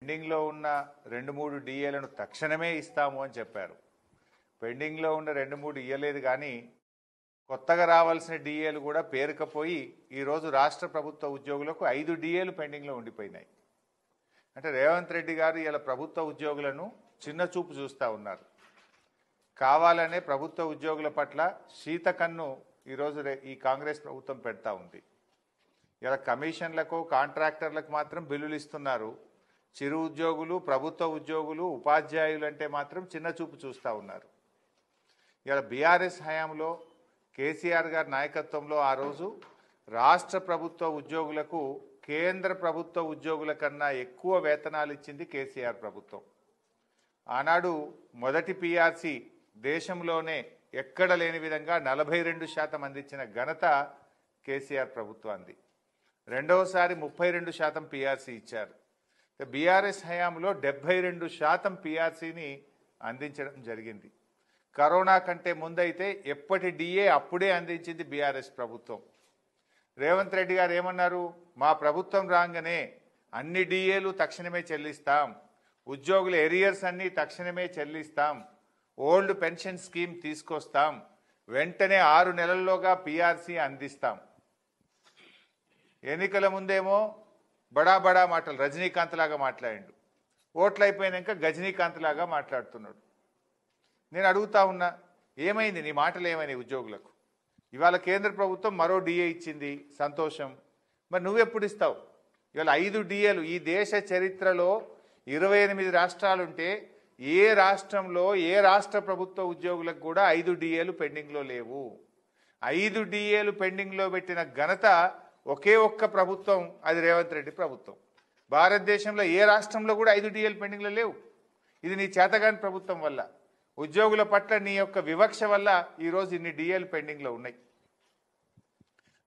పెండింగ్లో ఉన్న 2-3 డిఏలను తక్షణమే ఇస్తాము అని చెప్పారు. పెండింగ్లో ఉన్న 2-3 ఇయ్యలేదు, కానీ కొత్తగా రావాల్సిన డిఏలు కూడా పేరుకపోయి ఈరోజు రాష్ట్ర ప్రభుత్వ ఉద్యోగులకు 5 డిఏలు పెండింగ్లో ఉండిపోయినాయి. అంటే రేవంత్ రెడ్డి గారు ఇలా ప్రభుత్వ ఉద్యోగులను చిన్న చూపు చూస్తూ ఉన్నారు. కావాలనే ప్రభుత్వ ఉద్యోగుల పట్ల శీతకన్ను ఈరోజు ఈ కాంగ్రెస్ ప్రభుత్వం పెడతా ఉంది. ఇలా కమిషన్లకు కాంట్రాక్టర్లకు మాత్రం బిల్లులు ఇస్తున్నారు. చిరు ఉద్యోగులు, ప్రభుత్వ ఉద్యోగులు, ఉపాధ్యాయులు అంటే మాత్రం చిన్న చూపు చూస్తూ ఉన్నారు. ఇలా బీఆర్ఎస్ హయాంలో కేసీఆర్ గారి నాయకత్వంలో ఆ రోజు రాష్ట్ర ప్రభుత్వ ఉద్యోగులకు కేంద్ర ప్రభుత్వ ఉద్యోగుల కన్నా ఎక్కువ వేతనాలు ఇచ్చింది కేసీఆర్ ప్రభుత్వం. ఆనాడు మొదటి పీఆర్సీ దేశంలోనే ఎక్కడ లేని విధంగా 42% అందించిన ఘనత కేసీఆర్ ప్రభుత్వాన్ని. రెండవసారి 32% పీఆర్సీ ఇచ్చారు. బీఆర్ఎస్ హయాంలో 72% పీఆర్సీని అందించడం జరిగింది. కరోనా కంటే ముందైతే ఎప్పటి డిఏ అప్పుడే అందించింది బీఆర్ఎస్ ప్రభుత్వం. రేవంత్ రెడ్డి గారు ఏమన్నారు? మా ప్రభుత్వం రాగానే అన్ని డిఏలు తక్షణమే చెల్లిస్తాం, ఉద్యోగుల ఎరియర్స్ అన్నీ తక్షణమే చెల్లిస్తాం, ఓల్డ్ పెన్షన్ స్కీమ్ తీసుకొస్తాం, వెంటనే 6 నెలల్లోగా పీఆర్సీ అందిస్తాం. ఎన్నికల ముందేమో బడా బడా మాటలు, రజనీకాంత్ లాగా మాట్లాడిండు. ఓట్లు అయిపోయినాక గజనీకాంత్ లాగా మాట్లాడుతున్నాడు. నేను అడుగుతా ఉన్నా, ఏమైంది నీ మాటలు? ఏమైనాయి ఉద్యోగులకు? ఇవాళ కేంద్ర ప్రభుత్వం మరో డిఏ ఇచ్చింది, సంతోషం. మరి నువ్వెప్పుడు ఇస్తావు? ఇవాళ 5 డిఏలు. ఈ దేశ చరిత్రలో 28 రాష్ట్రాలుంటే ఏ రాష్ట్రంలో ఏ రాష్ట్ర ప్రభుత్వ ఉద్యోగులకు కూడా 5 డిఏలు పెండింగ్లో లేవు. 5 డిఏలు పెండింగ్లో పెట్టిన ఘనత ఒకే ఒక్క ప్రభుత్వం, అది రేవంత్ రెడ్డి ప్రభుత్వం. భారతదేశంలో ఏ రాష్ట్రంలో కూడా 5 డిఏలు పెండింగ్లో లేవు. ఇది నీ చేతగాని ప్రభుత్వం వల్ల, ఉద్యోగుల పట్ల నీ యొక్క వివక్ష వల్ల ఈరోజు ఇన్ని డిఏలు పెండింగ్లో ఉన్నాయి.